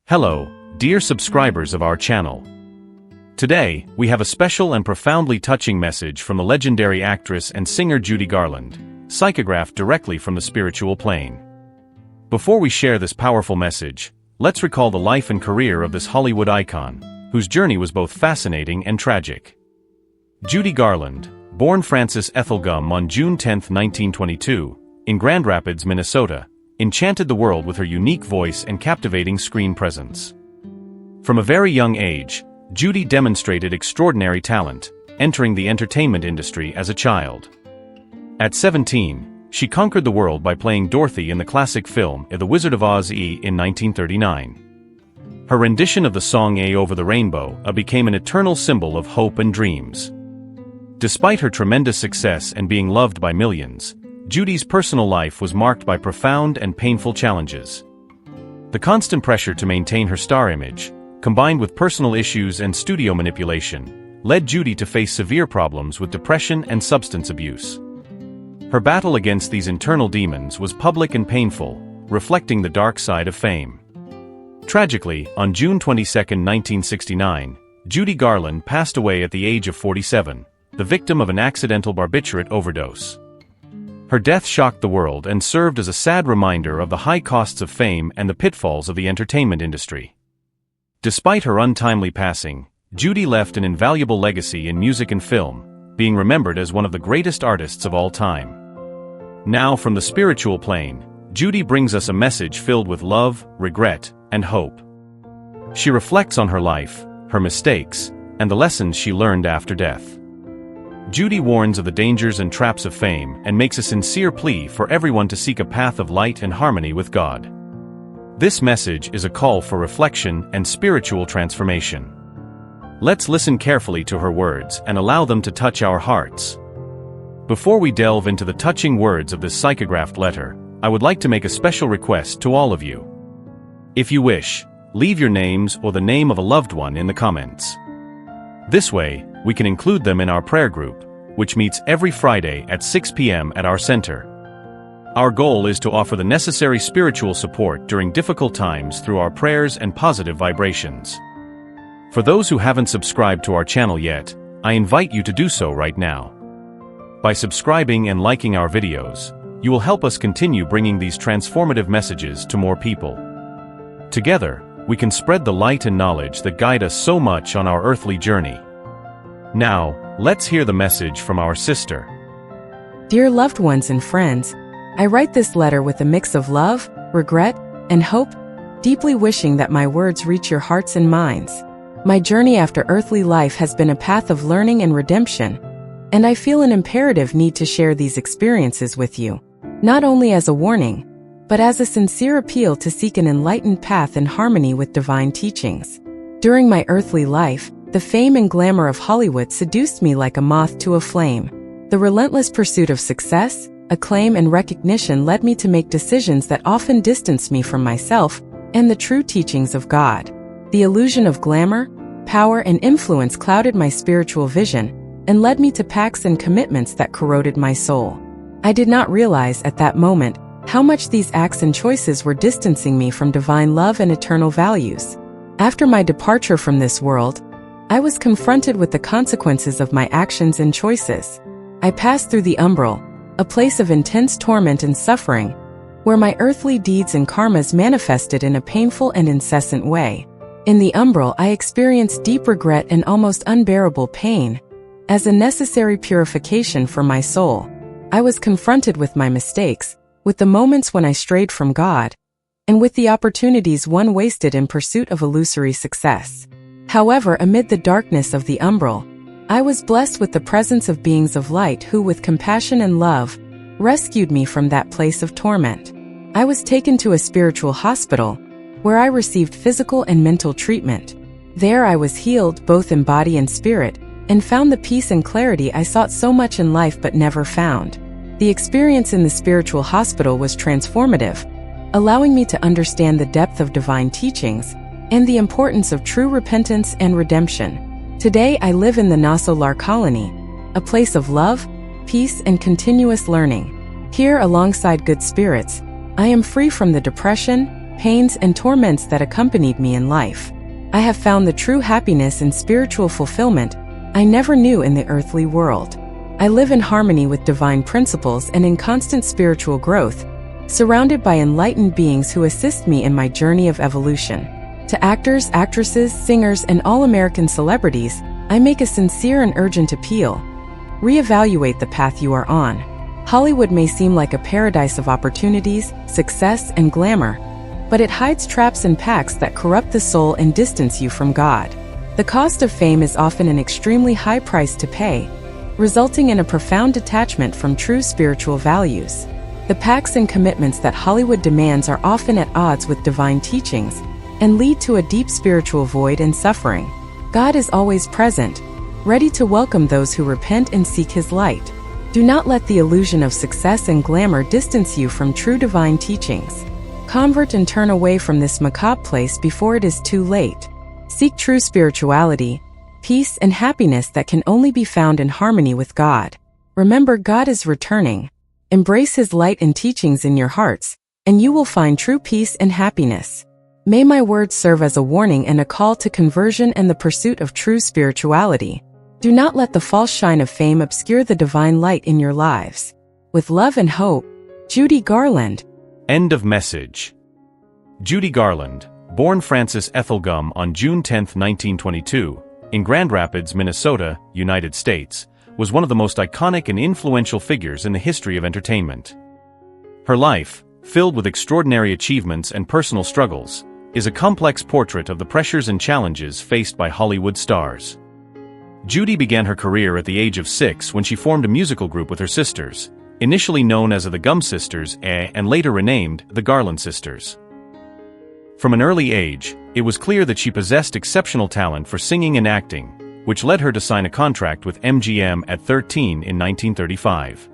Hello, dear subscribers of our channel. Today, we have a special and profoundly touching message from the legendary actress and singer Judy Garland, psychographed directly from the spiritual plane. Before we share this powerful message, let's recall the life and career of this Hollywood icon, whose journey was both fascinating and tragic. Judy Garland, born Frances Ethel Gum on June 10, 1922, in Grand Rapids, Minnesota, enchanted the world with her unique voice and captivating screen presence. From a very young age, Judy demonstrated extraordinary talent, entering the entertainment industry as a child. At 17, she conquered the world by playing Dorothy in the classic film The Wizard of Oz in 1939. Her rendition of the song Over the Rainbow became an eternal symbol of hope and dreams. Despite her tremendous success and being loved by millions, Judy's personal life was marked by profound and painful challenges. The constant pressure to maintain her star image, combined with personal issues and studio manipulation, led Judy to face severe problems with depression and substance abuse. Her battle against these internal demons was public and painful, reflecting the dark side of fame. Tragically, on June 22, 1969, Judy Garland passed away at the age of 47, the victim of an accidental barbiturate overdose. Her death shocked the world and served as a sad reminder of the high costs of fame and the pitfalls of the entertainment industry. Despite her untimely passing, Judy left an invaluable legacy in music and film, being remembered as one of the greatest artists of all time. Now, from the spiritual plane, Judy brings us a message filled with love, regret, and hope. She reflects on her life, her mistakes, and the lessons she learned after death. Judy warns of the dangers and traps of fame and makes a sincere plea for everyone to seek a path of light and harmony with God. This message is a call for reflection and spiritual transformation. Let's listen carefully to her words and allow them to touch our hearts. Before we delve into the touching words of this psychographed letter, I would like to make a special request to all of you. If you wish, leave your names or the name of a loved one in the comments. This way, we can include them in our prayer group, which meets every Friday at 6 p.m. at our center. Our goal is to offer the necessary spiritual support during difficult times through our prayers and positive vibrations. For those who haven't subscribed to our channel yet, I invite you to do so right now. By subscribing and liking our videos, you will help us continue bringing these transformative messages to more people. Together, we can spread the light and knowledge that guide us so much on our earthly journey. Now, let's hear the message from our sister. Dear loved ones and friends, I write this letter with a mix of love, regret, and hope, deeply wishing that my words reach your hearts and minds. My journey after earthly life has been a path of learning and redemption, and I feel an imperative need to share these experiences with you, not only as a warning, but as a sincere appeal to seek an enlightened path in harmony with divine teachings. During my earthly life, the fame and glamour of Hollywood seduced me like a moth to a flame. The relentless pursuit of success, acclaim, and recognition led me to make decisions that often distanced me from myself and the true teachings of God. The illusion of glamour, power, and influence clouded my spiritual vision and led me to pacts and commitments that corroded my soul. I did not realize at that moment how much these acts and choices were distancing me from divine love and eternal values. After my departure from this world, I was confronted with the consequences of my actions and choices. I passed through the umbral, a place of intense torment and suffering, where my earthly deeds and karmas manifested in a painful and incessant way. In the umbral, I experienced deep regret and almost unbearable pain. As a necessary purification for my soul, I was confronted with my mistakes, with the moments when I strayed from God, and with the opportunities one wasted in pursuit of illusory success. However, amid the darkness of the umbral, I was blessed with the presence of beings of light who, with compassion and love, rescued me from that place of torment. I was taken to a spiritual hospital, where I received physical and mental treatment. There I was healed both in body and spirit, and found the peace and clarity I sought so much in life but never found. The experience in the spiritual hospital was transformative, allowing me to understand the depth of divine teachings and the importance of true repentance and redemption. Today I live in the Nasolar colony, a place of love, peace, and continuous learning. Here, alongside good spirits, I am free from the depression, pains, and torments that accompanied me in life. I have found the true happiness and spiritual fulfillment I never knew in the earthly world. I live in harmony with divine principles and in constant spiritual growth, surrounded by enlightened beings who assist me in my journey of evolution. To actors, actresses, singers, and all American celebrities, I make a sincere and urgent appeal. Reevaluate the path you are on. Hollywood may seem like a paradise of opportunities, success, and glamour, but it hides traps and pacts that corrupt the soul and distance you from God. The cost of fame is often an extremely high price to pay, resulting in a profound detachment from true spiritual values. The pacts and commitments that Hollywood demands are often at odds with divine teachings and lead to a deep spiritual void and suffering. God is always present, ready to welcome those who repent and seek His light. Do not let the illusion of success and glamour distance you from true divine teachings. Convert and turn away from this macabre place before it is too late. Seek true spirituality, peace, and happiness that can only be found in harmony with God. Remember, God is returning. Embrace His light and teachings in your hearts, and you will find true peace and happiness. May my words serve as a warning and a call to conversion and the pursuit of true spirituality. Do not let the false shine of fame obscure the divine light in your lives. With love and hope, Judy Garland. End of message. Judy Garland, born Frances Ethel Gumm on June 10, 1922, in Grand Rapids, Minnesota, United States, was one of the most iconic and influential figures in the history of entertainment. Her life, filled with extraordinary achievements and personal struggles, is a complex portrait of the pressures and challenges faced by Hollywood stars. Judy began her career at the age of 6 when she formed a musical group with her sisters, initially known as the Gumm Sisters and later renamed the Garland Sisters. From an early age, it was clear that she possessed exceptional talent for singing and acting, which led her to sign a contract with MGM at 13 in 1935.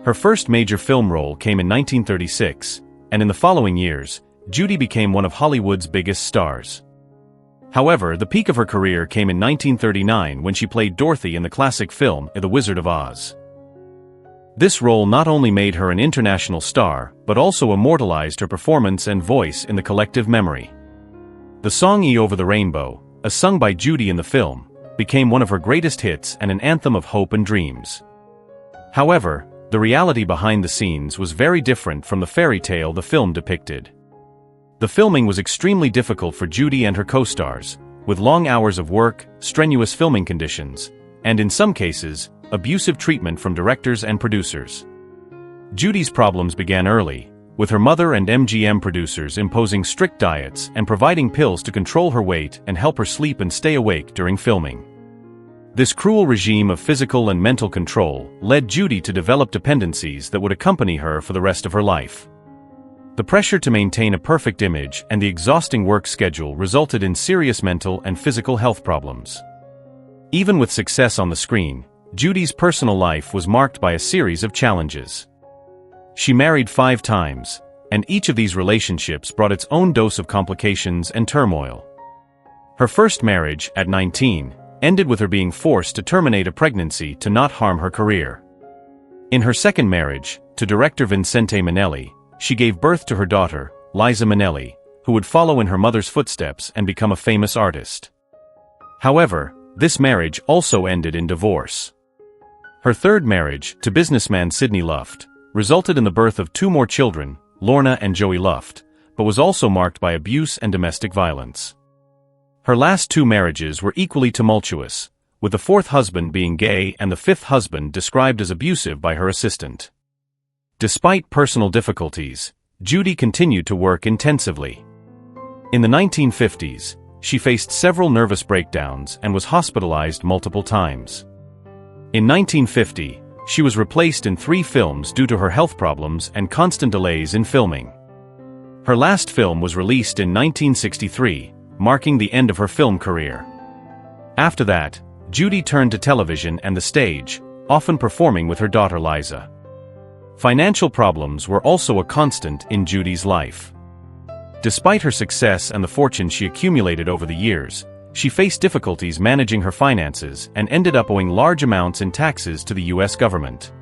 Her first major film role came in 1936, and in the following years, Judy became one of Hollywood's biggest stars. However, the peak of her career came in 1939 when she played Dorothy in the classic film The Wizard of Oz. This role not only made her an international star, but also immortalized her performance and voice in the collective memory. The song Over the Rainbow, as sung by Judy in the film, became one of her greatest hits and an anthem of hope and dreams. However, the reality behind the scenes was very different from the fairy tale the film depicted. The filming was extremely difficult for Judy and her co-stars, with long hours of work, strenuous filming conditions, and in some cases, abusive treatment from directors and producers. Judy's problems began early, with her mother and MGM producers imposing strict diets and providing pills to control her weight and help her sleep and stay awake during filming. This cruel regime of physical and mental control led Judy to develop dependencies that would accompany her for the rest of her life. The pressure to maintain a perfect image and the exhausting work schedule resulted in serious mental and physical health problems. Even with success on the screen, Judy's personal life was marked by a series of challenges. She married 5 times, and each of these relationships brought its own dose of complications and turmoil. Her first marriage, at 19, ended with her being forced to terminate a pregnancy to not harm her career. In her second marriage, to director Vincente Minnelli, she gave birth to her daughter, Liza Minnelli, who would follow in her mother's footsteps and become a famous artist. However, this marriage also ended in divorce. Her third marriage, to businessman Sidney Luft, resulted in the birth of 2 more children, Lorna and Joey Luft, but was also marked by abuse and domestic violence. Her last 2 marriages were equally tumultuous, with the 4th husband being gay and the 5th husband described as abusive by her assistant. Despite personal difficulties, Judy continued to work intensively. In the 1950s, she faced several nervous breakdowns and was hospitalized multiple times. In 1950, she was replaced in 3 films due to her health problems and constant delays in filming. Her last film was released in 1963, marking the end of her film career. After that, Judy turned to television and the stage, often performing with her daughter Liza. Financial problems were also a constant in Judy's life. Despite her success and the fortune she accumulated over the years, she faced difficulties managing her finances and ended up owing large amounts in taxes to the U.S. government.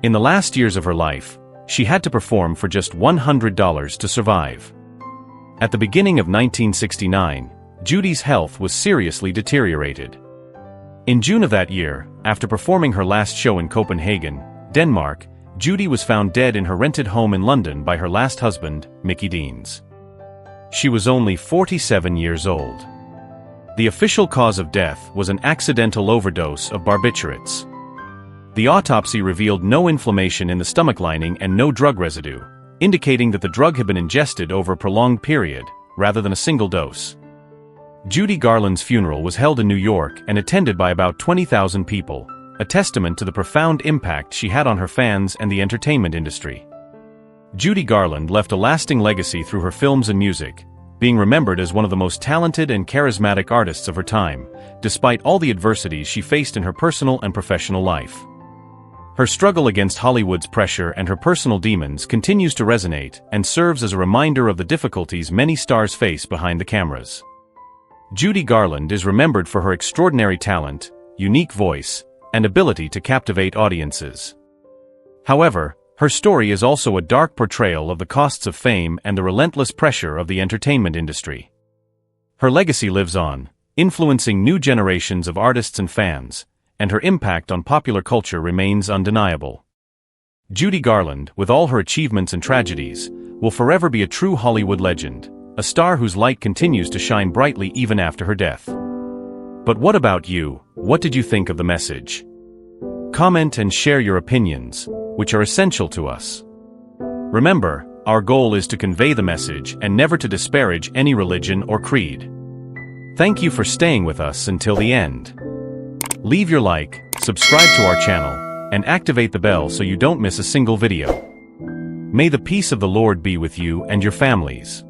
In the last years of her life, she had to perform for just $100 to survive. At the beginning of 1969, Judy's health was seriously deteriorated. In June of that year, after performing her last show in Copenhagen, Denmark, Judy was found dead in her rented home in London by her last husband, Mickey Deans. She was only 47 years old. The official cause of death was an accidental overdose of barbiturates. The autopsy revealed no inflammation in the stomach lining and no drug residue, indicating that the drug had been ingested over a prolonged period, rather than a single dose. Judy Garland's funeral was held in New York and attended by about 20,000 people, a testament to the profound impact she had on her fans and the entertainment industry. Judy Garland left a lasting legacy through her films and music, being remembered as one of the most talented and charismatic artists of her time, despite all the adversities she faced in her personal and professional life. Her struggle against Hollywood's pressure and her personal demons continues to resonate and serves as a reminder of the difficulties many stars face behind the cameras. Judy Garland is remembered for her extraordinary talent, unique voice, and ability to captivate audiences. However, her story is also a dark portrayal of the costs of fame and the relentless pressure of the entertainment industry. Her legacy lives on, influencing new generations of artists and fans, and her impact on popular culture remains undeniable. Judy Garland, with all her achievements and tragedies, will forever be a true Hollywood legend, a star whose light continues to shine brightly even after her death. But what about you? What did you think of the message? Comment and share your opinions, which are essential to us. Remember, our goal is to convey the message and never to disparage any religion or creed. Thank you for staying with us until the end. Leave your like, subscribe to our channel, and activate the bell so you don't miss a single video. May the peace of the Lord be with you and your families.